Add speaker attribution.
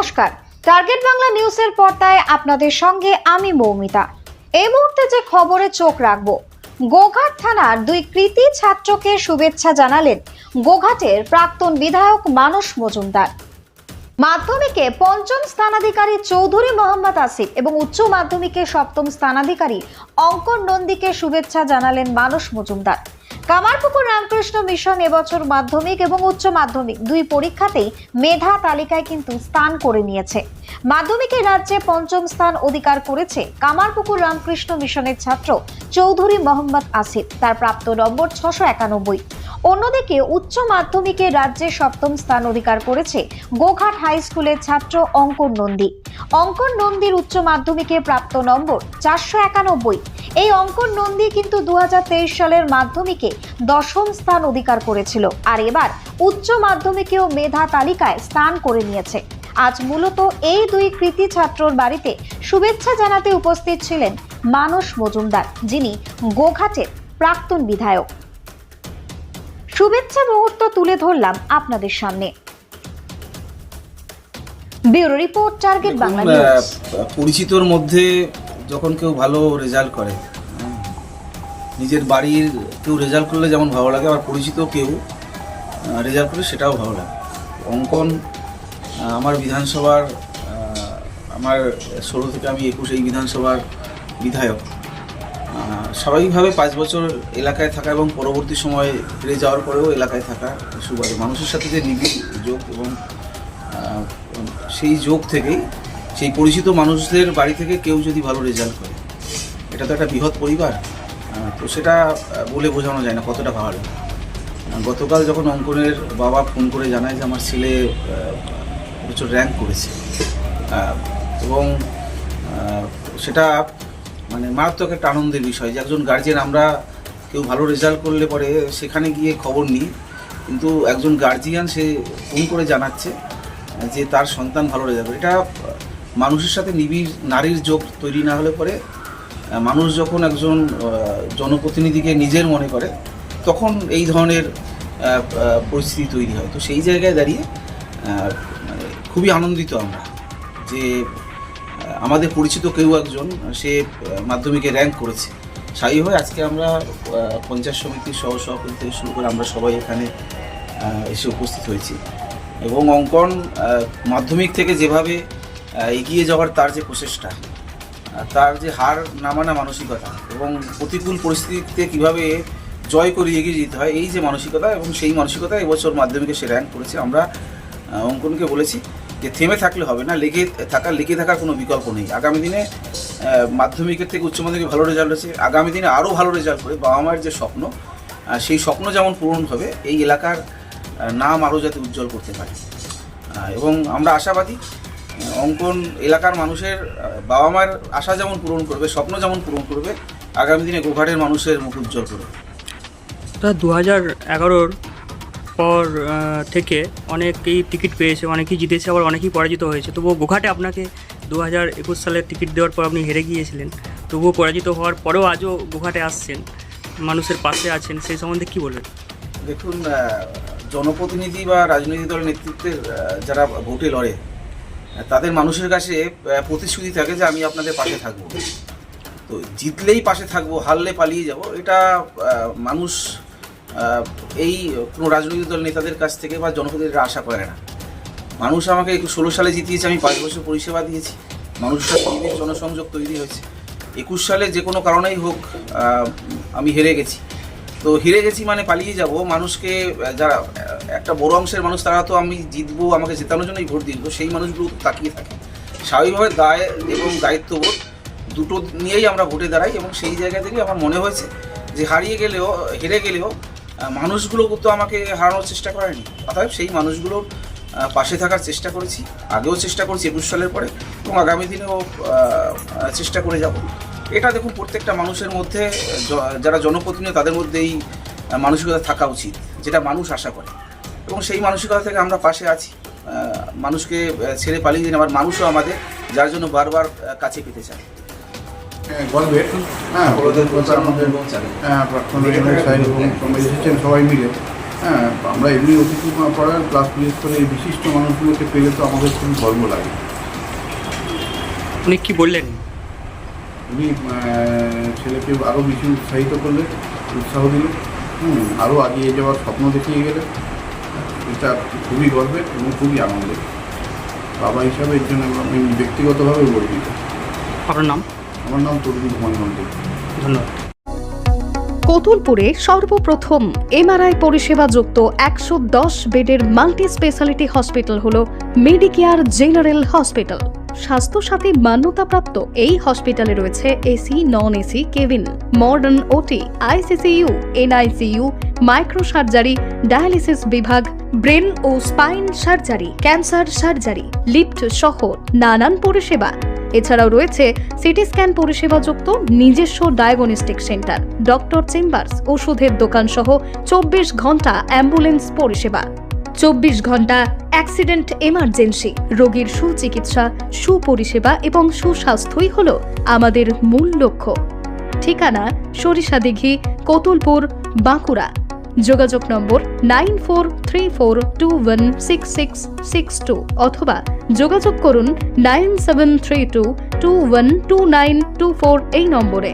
Speaker 1: নমস্কার, টার্গেট বাংলা নিউজের পর্দায় আপনাদের সঙ্গে আমি মৌমিতা। এই মুহূর্তে যে খবরে চোখ রাখবো, গোঘাট থানার দুই কৃতী ছাত্রকে শুভেচ্ছা জানালেন গোঘাটের প্রাক্তন বিধায়ক মানস মজুমদার। মাধ্যমিকে পঞ্চম স্থানাধিকারী চৌধুরী মোহাম্মদ আসিফ এবং উচ্চ মাধ্যমিকে সপ্তম স্থানাধিকারী অঙ্কন নন্দীকে শুভেচ্ছা জানালেন মানস মজুমদার। কামারপুকুর রামকৃষ্ণ মিশন এবছর মাধ্যমিক এবং উচ্চ মাধ্যমিক দুই পরীক্ষাতেই মেধা তালিকায় কিন্তু স্থান করে নিয়েছে। মাধ্যমিকে রাজ্যে পঞ্চম স্থান অধিকার করেছে কামারপুকুর রামকৃষ্ণ মিশনের ছাত্র চৌধুরী মোহাম্মদ আসিফ, তার প্রাপ্ত নম্বর 691। অন্যদিকে উচ্চ মাধ্যমিকে রাজ্যে সপ্তম স্থান অধিকার করেছে গোঘাট হাই স্কুলের ছাত্র অঙ্কন নন্দী। অঙ্কন নন্দীর উচ্চ মাধ্যমিকে প্রাপ্ত নম্বর 491। এই অঙ্কন নন্দী কিন্তু 2023 সালের মাধ্যমিকে দশম স্থান অধিকার করেছিল, আর এবার উচ্চ মাধ্যমিকেও মেধা তালিকায় স্থান করে নিয়েছে। আজ মূলত এই দুই কৃতী ছাত্রর বাড়িতে শুভেচ্ছা জানাতে উপস্থিত ছিলেন মানস মজুমদার, যিনি গোঘাটের প্রাক্তন বিধায়ক। শুভেচ্ছা মুহূর্ত তুলে ধরলাম আপনাদের সামনে। Bureau report, target Bangla news.
Speaker 2: পরিচিতর মধ্যে যখন কেউ ভালো রেজাল্ট করে, নিজের বাড়ির কেউ রেজাল্ট করলে যেমন ভালো লাগে, আবার পরিচিত কেউ রেজাল্ট করলে সেটাও ভালো লাগে। অঙ্কন আমার বিধানসভার, আমার 16 থেকে আমি 21 এই বিধানসভার বিধায়ক। স্বাভাবিকভাবে 5 বছর এলাকায় থাকা এবং পরবর্তী সময়ে ফিরে যাওয়ার পরেও এলাকায় থাকা সুবাদে মানুষের সাথে যে নিবিড় যোগ, এবং সেই যোগ থেকেই সেই পরিচিত মানুষদের বাড়ি থেকে কেউ যদি ভালো রেজাল্ট করে, এটা তো একটা বৃহৎ পরিবার, তো সেটা বলে বোঝানো যায় না কতটা ভালো লাগে। গতকাল যখন অঙ্কনের বাবা ফোন করে জানায় যে আমার ছেলে বছর র্যাঙ্ক করেছে, এবং সেটা মানে মারাত্মক একটা আনন্দের বিষয় যে একজন গার্জিয়ান, আমরা কেউ ভালো রেজাল্ট করলে পরে সেখানে গিয়ে খবর নিই, কিন্তু একজন গার্জিয়ান সে ফোন করে জানাচ্ছে যে তার সন্তান ভালো রেজাল্ট করে। এটা মানুষের সাথে নিবিড় নারীর যোগ তৈরি না হলে পরে, মানুষ যখন একজন জনপ্রতিনিধিকে নিজের মনে করে তখন এই ধরনের পরিস্থিতি তৈরি হয়। তো সেই জায়গায় দাঁড়িয়ে মানে খুবই আনন্দিত আমরা যে আমাদের পরিচিত কেউ একজন সে মাধ্যমিকে র্যাঙ্ক করেছে। স্বাভাবিকভাবে আজকে আমরা পঞ্চায়েত সমিতির সহসভাপতি থেকে শুরু করে আমরা সবাই এখানে এসে উপস্থিত হয়েছি, এবং অঙ্কন মাধ্যমিক থেকে যেভাবে এগিয়ে যাওয়ার তার যে প্রচেষ্টা, তার যে হার না মানা মানসিকতা, এবং প্রতিকূল পরিস্থিতিতে কীভাবে জয় করে এগিয়ে যেতে হয়, এই যে মানসিকতা, এবং সেই মানসিকতা এবছর মাধ্যমিকে সে র্যাঙ্ক করেছে। আমরা অঙ্কনকে বলেছি যে থেমে থাকলে হবে না, লেগে থাকার কোনো বিকল্প নেই। আগামী দিনে মাধ্যমিকের থেকে উচ্চ মাধ্যমিকে ভালো রেজাল্ট হয়েছে, আগামী দিনে আরও ভালো রেজাল্ট করে বাবা মায়ের যে স্বপ্ন, সেই স্বপ্ন যেমন পূরণ হবে, এই এলাকার নাম আরও যাতে উজ্জ্বল করতে পারে। এবং আমরা আশাবাদী অঙ্কন এলাকার মানুষের বাবা মায়ের আশা যেমন পূরণ করবে, স্বপ্ন যেমন পূরণ করবে, আগামী দিনে গোঘাটের মানুষের মুখ উজ্জ্বল করবে।
Speaker 3: তা 2011-র পর থেকে অনেকেই টিকিট পেয়েছে, অনেকেই জিতেছে, আবার অনেকেই পরাজিত হয়েছে। তবুও গোঘাটে আপনাকে 2021 সালের টিকিট দেওয়ার পর আপনি হেরে গিয়েছিলেন, তবুও পরাজিত হওয়ার পরেও আজও গোঘাটে আসছেন, মানুষের পাশে আছেন, সেই সম্বন্ধে কী বলবেন?
Speaker 2: দেখুন, জনপ্রতিনিধি বা রাজনৈতিক দলের নেতৃত্বের যারা ভোটে লড়ে, তাদের মানুষের কাছে প্রতিশ্রুতি থাকে যে আমি আপনাদের পাশে থাকবো। তো জিতলেই পাশে থাকবো, হারলে পালিয়ে যাব, এটা মানুষ এই কোনো রাজনৈতিক দল নেতাদের কাছ থেকে বা জনপ্রতিনিধিরা আশা করে না। মানুষ আমাকে 16 সালে জিতিয়েছে, আমি 5 বছর পরিষেবা দিয়েছি, মানুষের সাথে জনসংযোগ তৈরি হয়েছে। 21 সালে যে কোনো কারণেই হোক আমি হেরে গেছি, তো হেরে গেছি মানে পালিয়ে যাব। মানুষকে যারা একটা বড় অংশের মানুষ, তারা তো আমি জিতবো, আমাকে জেতানোর জন্যই ভোট দিব, সেই মানুষগুলো তাকিয়ে থাকে। স্বাভাবিকভাবে দায় এবং দায়িত্ববোধ দুটো নিয়েই আমরা ভোটে দাঁড়াই, এবং সেই জায়গা থেকে আমার মনে হয়েছে যে হেরে গেলেও মানুষগুলো তো আমাকে হারানোর চেষ্টা করেনি। অতএব সেই মানুষগুলোর পাশে থাকার চেষ্টা করেছি, আগেও চেষ্টা করেছি 21 সালের পরে, এবং আগামী দিনেও চেষ্টা করে যাব। এটা দেখুন, প্রত্যেকটা মানুষের মধ্যে, যারা জনপ্রতিনিধি তাদের মধ্যে এই মানসিকতা থাকা উচিত, যেটা মানুষ আশা করে, এবং সেই মানসিকতা থেকে আমরা পাশে আছি। মানুষকে ছেড়ে পালিয়ে দিন, আবার মানুষও আমাদের, যার জন্য বারবার কাছে পেতে চায়।
Speaker 4: গল্পের প্রাক্তন এসেছেন সবাই মিলে, হ্যাঁ, আমরা এমনি অতিথি পড়ার প্লাস বিশেষ করে এই বিশিষ্ট মানুষগুলোকে পেলে তো আমাদের খুব গর্ব লাগে।
Speaker 3: উনি কি বললেন?
Speaker 4: উনি ছেলেকে আরও বেশি উৎসাহিত করলে, উৎসাহ দিল, আরও এগিয়ে যাওয়ার স্বপ্ন দেখিয়ে গেলে। এটা খুবই গর্বের এবং খুবই আনন্দের। বাবা হিসাবে এর জন্য আমি ব্যক্তিগতভাবে গর্বিত।
Speaker 3: আপনার নাম?
Speaker 4: আমার নাম তরুণ কুমার মন্ডল।
Speaker 3: ধন্যবাদ।
Speaker 5: কতুলপুরে সর্বপ্রথম এমআরআই পরিষেবা যুক্ত 110 বেডের মাল্টি স্পেশালিটি হসপিটাল হল মেডিকেয়ার জেনারেল হসপিটাল। স্বাস্থ্যসাথী মান্যতাপ্রাপ্ত এই হসপিটালে রয়েছে AC, non AC cabin, modern OT, ICCU, NICU, micro surgery, dialysis বিভাগ, ব্রেন ও spine surgery, cancer surgery, lift সহ নানান পরিষেবা। এছাড়াও রয়েছে সিটি স্ক্যান পরিষেবা যুক্ত নিজস্ব ডায়াগনস্টিক সেন্টার, ডক্টর চেম্বার্স, ওষুধের দোকান সহ 24 ঘন্টা অ্যাম্বুলেন্স পরিষেবা। 24 ঘন্টা অ্যাক্সিডেন্ট এমার্জেন্সি, রোগীর সুচিকিৎসা, সুপরিষেবা এবং সুস্বাস্থ্যই হল আমাদের মূল লক্ষ্য। ঠিকানা সরিষাদিঘি, কতুলপুর, বাঁকুড়া। যোগাযোগ নম্বর 9434216662 অথবা যোগাযোগ করুন 9732212924 এই নম্বরে।